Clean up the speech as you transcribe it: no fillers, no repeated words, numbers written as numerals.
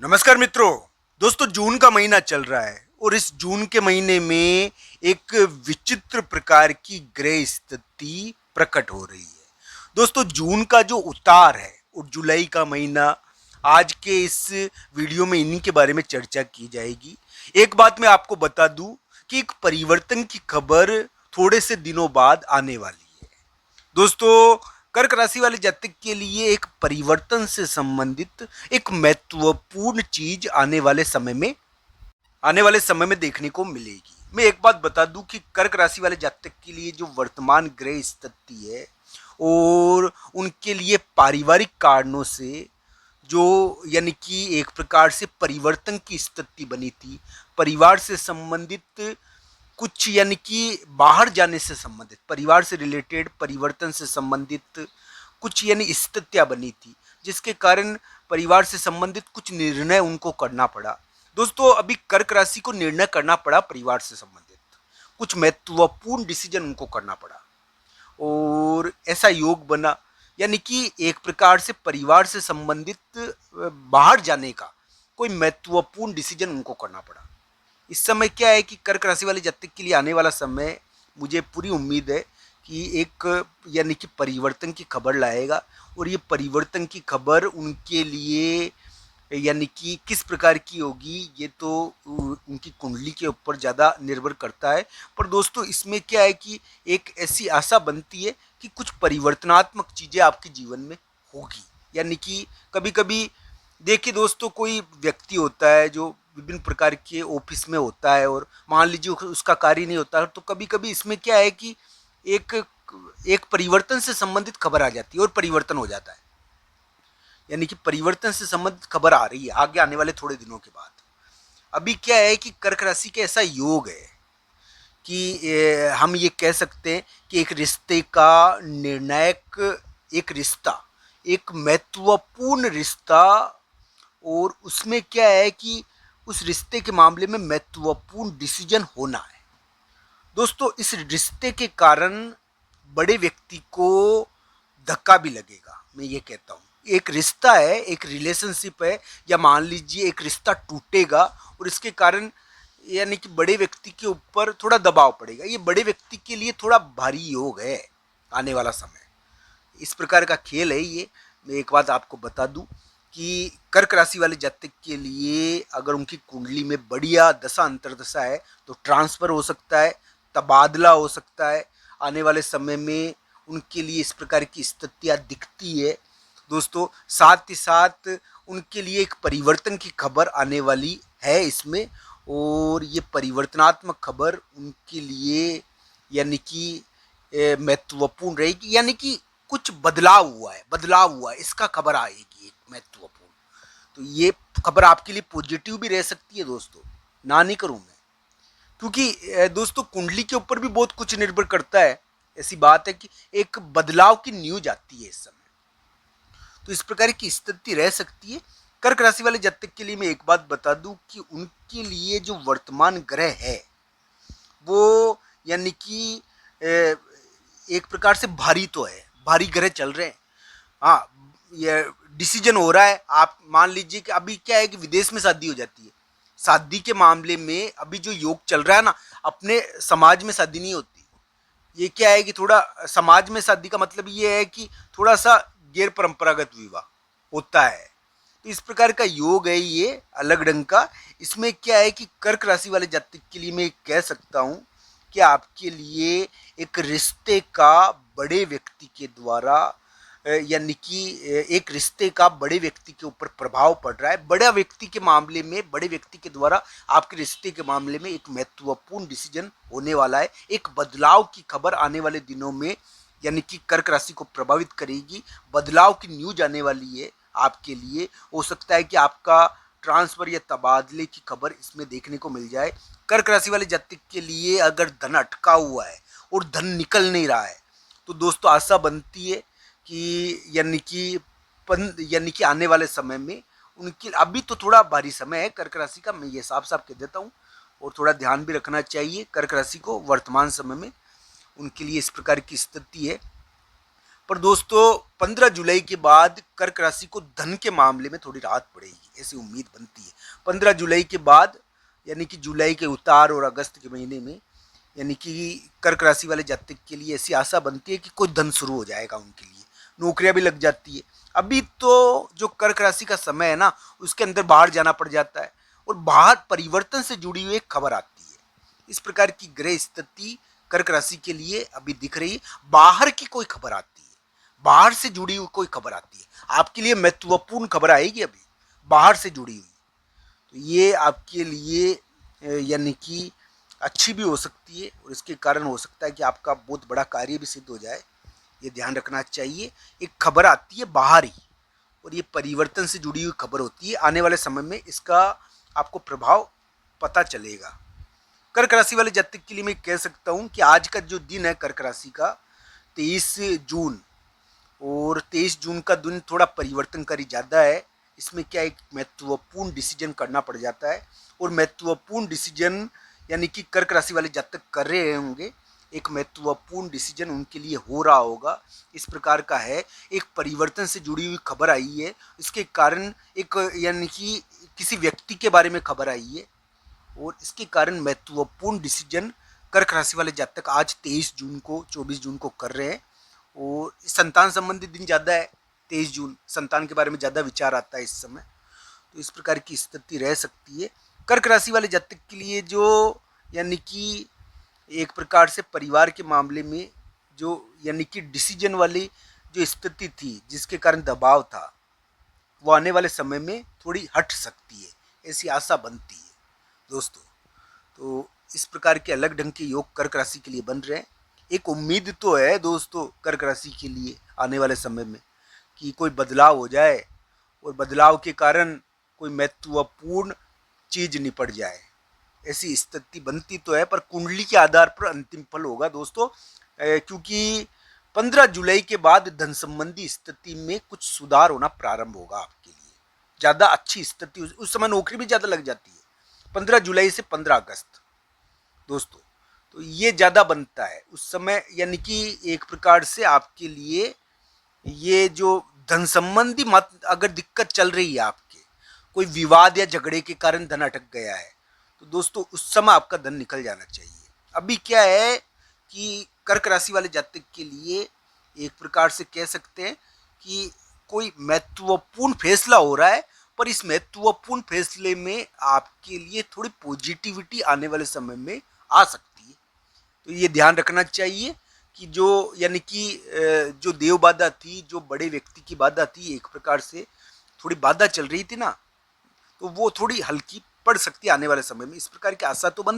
नमस्कार मित्रों। दोस्तों, जून का महीना चल रहा है और इस जून के महीने में एक विचित्र प्रकार की ग्रह स्थिति प्रकट हो रही है। दोस्तों, जून का जो उतार है और जुलाई का महीना, आज के इस वीडियो में इन्हीं के बारे में चर्चा की जाएगी। एक बात मैं आपको बता दूं कि एक परिवर्तन की खबर थोड़े से दिनों बाद आने वाली है। दोस्तों, कर्क राशि वाले जातक के लिए एक परिवर्तन से संबंधित एक महत्वपूर्ण चीज आने वाले समय में देखने को मिलेगी। मैं एक बात बता दूं कि कर्क राशि वाले जातक के लिए जो वर्तमान ग्रह स्थिति है और उनके लिए पारिवारिक कारणों से जो यानी कि एक प्रकार से परिवर्तन की स्थिति बनी थी, परिवार से संबंधित कुछ यानी कि बाहर जाने से संबंधित, परिवार से रिलेटेड परिवर्तन से संबंधित कुछ यानी स्थितियां बनी थी, जिसके कारण परिवार से संबंधित कुछ निर्णय उनको करना पड़ा। दोस्तों, अभी कर्क राशि को निर्णय करना पड़ा, परिवार से संबंधित कुछ महत्वपूर्ण डिसीजन उनको करना पड़ा और ऐसा योग बना, यानी कि एक प्रकार से परिवार से संबंधित बाहर जाने का कोई महत्वपूर्ण डिसीजन उनको करना पड़ा। इस समय क्या है कि कर्क राशि वाले जातक के लिए आने वाला समय, मुझे पूरी उम्मीद है कि एक यानी कि परिवर्तन की खबर लाएगा और ये परिवर्तन की खबर उनके लिए यानी कि किस प्रकार की होगी, ये तो उनकी कुंडली के ऊपर ज़्यादा निर्भर करता है। पर दोस्तों, इसमें क्या है कि एक ऐसी आशा बनती है कि कुछ परिवर्तनात्मक चीज़ें आपके जीवन में होगी। यानी कि कभी कभी देखिए दोस्तों, कोई व्यक्ति होता है जो विभिन्न प्रकार के ऑफिस में होता है और मान लीजिए उसका कार्य नहीं होता है, तो कभी कभी इसमें क्या है कि एक एक परिवर्तन से संबंधित खबर आ जाती है और परिवर्तन हो जाता है। यानी कि परिवर्तन से संबंधित खबर आ रही है आगे आने वाले थोड़े दिनों के बाद। अभी क्या है कि कर्क राशि के ऐसा योग है कि हम ये कह सकते हैं कि एक रिश्ते का निर्णायक, एक रिश्ता, एक महत्वपूर्ण रिश्ता, और उसमें क्या है कि उस रिश्ते के मामले में महत्वपूर्ण डिसीजन होना है। दोस्तों, इस रिश्ते के कारण बड़े व्यक्ति को धक्का भी लगेगा। मैं ये कहता हूँ, एक रिश्ता है, एक रिलेशनशिप है, या मान लीजिए एक रिश्ता टूटेगा और इसके कारण यानी कि बड़े व्यक्ति के ऊपर थोड़ा दबाव पड़ेगा। ये बड़े व्यक्ति के लिए थोड़ा भारी योग है आने वाला समय। इस प्रकार का खेल है ये। मैं एक बात आपको बता दूं कि कर्क राशि वाले जातक के लिए अगर उनकी कुंडली में बढ़िया दशा अंतरदशा है तो ट्रांसफर हो सकता है, तबादला हो सकता है। आने वाले समय में उनके लिए इस प्रकार की स्थितियाँ दिखती है दोस्तों। साथ ही साथ उनके लिए एक परिवर्तन की खबर आने वाली है इसमें, और ये परिवर्तनात्मक खबर उनके लिए यानी कि महत्वपूर्ण रहेगी। यानी कि कुछ बदलाव हुआ है, इसका खबर आएगी एक महत्वपूर्ण। तो ये खबर आपके लिए पॉजिटिव भी रह सकती है दोस्तों, ना नहीं करूं मैं, क्योंकि दोस्तों कुंडली के ऊपर भी बहुत कुछ निर्भर करता है। ऐसी बात है कि एक बदलाव की न्यूज आती है इस समय, तो इस प्रकार की स्थिति रह सकती है। कर्क राशि वाले जातक के लिए मैं एक बात बता दूं कि उनके लिए जो वर्तमान ग्रह है वो यानी कि एक प्रकार से भारी तो है, भारी ग्रह चल रहे हैं। हाँ, ये डिसीजन हो रहा है। आप मान लीजिए कि अभी क्या है कि विदेश में शादी हो जाती है, शादी के मामले में अभी जो योग चल रहा है ना, अपने समाज में शादी नहीं होती। ये क्या है कि थोड़ा समाज में शादी का मतलब ये है कि थोड़ा सा गैर परंपरागत विवाह होता है। तो इस प्रकार का योग है ये, अलग ढंग का। इसमें क्या है कि कर्क राशि वाले जातक के लिए मैं कह सकता हूँ कि आपके लिए एक रिश्ते का बड़े व्यक्ति के द्वारा यानी कि एक रिश्ते का बड़े व्यक्ति के ऊपर प्रभाव पड़ रहा है। बड़ा व्यक्ति के मामले में, बड़े व्यक्ति के द्वारा आपके रिश्ते के मामले में एक महत्वपूर्ण डिसीजन होने वाला है। एक बदलाव की खबर आने वाले दिनों में यानी कि कर्क राशि को प्रभावित करेगी। बदलाव की न्यूज आने वाली है आपके लिए। हो सकता है कि आपका ट्रांसफर या तबादले की खबर इसमें देखने को मिल जाए। कर्क राशि वाले जातक के लिए अगर धन अटका हुआ है और धन निकल नहीं रहा है तो दोस्तों आशा बनती है कि यानी कि आने वाले समय में उनकी, अभी तो थोड़ा भारी समय है कर्क राशि का, मैं ये साफ साफ कह देता हूँ, और थोड़ा ध्यान भी रखना चाहिए कर्क राशि को। वर्तमान समय में उनके लिए इस प्रकार की स्थिति है। पर दोस्तों 15 जुलाई के बाद कर्क राशि को धन के मामले में थोड़ी राहत पड़ेगी, ऐसी उम्मीद बनती है। 15 जुलाई के बाद यानी कि जुलाई के उतार और अगस्त के महीने में यानी कि कर्क राशि वाले जातक के लिए ऐसी आशा बनती है कि कुछ धन शुरू हो जाएगा उनके लिए, नौकरियां भी लग जाती है। अभी तो जो कर्क राशि का समय है ना, उसके अंदर बाहर जाना पड़ जाता है और बाहर परिवर्तन से जुड़ी हुई एक खबर आती है। इस प्रकार की ग्रह स्थिति कर्क राशि के लिए अभी दिख रही है। बाहर की कोई खबर आती है, बाहर से जुड़ी हुई कोई खबर आती है, आपके लिए महत्वपूर्ण खबर आएगी अभी बाहर से जुड़ी हुई। तो ये आपके लिए यानी कि अच्छी भी हो सकती है और इसके कारण हो सकता है कि आपका बहुत बड़ा कार्य भी सिद्ध हो जाए, ये ध्यान रखना चाहिए। एक खबर आती है बाहर ही और ये परिवर्तन से जुड़ी हुई खबर होती है। आने वाले समय में इसका आपको प्रभाव पता चलेगा। कर्क राशि वाले जातक के लिए मैं कह सकता हूँ कि आज का जो दिन है कर्क राशि का 23 जून, और 23 जून का दिन थोड़ा परिवर्तनकारी ज़्यादा है। इसमें क्या एक महत्वपूर्ण डिसीजन करना पड़ जाता है और महत्वपूर्ण डिसीजन यानी कि कर्क राशि वाले जातक कर रहे होंगे, एक महत्वपूर्ण डिसीजन उनके लिए हो रहा होगा। इस प्रकार का है, एक परिवर्तन से जुड़ी हुई खबर आई है, इसके कारण एक यानी कि किसी व्यक्ति के बारे में खबर आई है और इसके कारण महत्वपूर्ण डिसीजन कर्क राशि वाले जातक आज 23 जून को 24 जून को कर रहे हैं। और संतान संबंधी दिन ज़्यादा है, 23 जून संतान के बारे में ज़्यादा विचार आता है इस समय, तो इस प्रकार की स्थिति रह सकती है। कर्क राशि वाले जातक के लिए जो यानी कि एक प्रकार से परिवार के मामले में जो यानी कि डिसीजन वाली जो स्थिति थी जिसके कारण दबाव था, वो आने वाले समय में थोड़ी हट सकती है, ऐसी आशा बनती है दोस्तों। तो इस प्रकार के अलग ढंग के योग कर्क राशि के लिए बन रहे हैं। एक उम्मीद तो है दोस्तों कर्क राशि के लिए आने वाले समय में कि कोई बदलाव हो जाए और बदलाव के कारण कोई महत्वपूर्ण चीज निपट जाए, ऐसी स्थिति बनती तो है। पर कुंडली के आधार पर अंतिम फल होगा दोस्तों, क्योंकि 15 जुलाई के बाद धन संबंधी स्थिति में कुछ सुधार होना प्रारंभ होगा आपके लिए, ज़्यादा अच्छी स्थिति। उस समय नौकरी भी ज़्यादा लग जाती है 15 जुलाई से 15 अगस्त दोस्तों, तो ये ज़्यादा बनता है उस समय। यानी कि एक प्रकार से आपके लिए ये जो धन संबंधी मत अगर दिक्कत चल रही है, आपके कोई विवाद या झगड़े के कारण धन अटक गया है, तो दोस्तों उस समय आपका धन निकल जाना चाहिए। अभी क्या है कि कर्क राशि वाले जातक के लिए एक प्रकार से कह सकते हैं कि कोई महत्वपूर्ण फैसला हो रहा है, पर इस महत्वपूर्ण फैसले में आपके लिए थोड़ी पॉजिटिविटी आने वाले समय में आ सकती है। तो ये ध्यान रखना चाहिए कि जो यानी कि जो देव बाधा थी, जो बड़े व्यक्ति की बाधा थी, एक प्रकार से थोड़ी बाधा चल रही थी ना, तो वो थोड़ी हल्की पड़ सकती है आने वाले समय में। इस प्रकार की आशा तो बन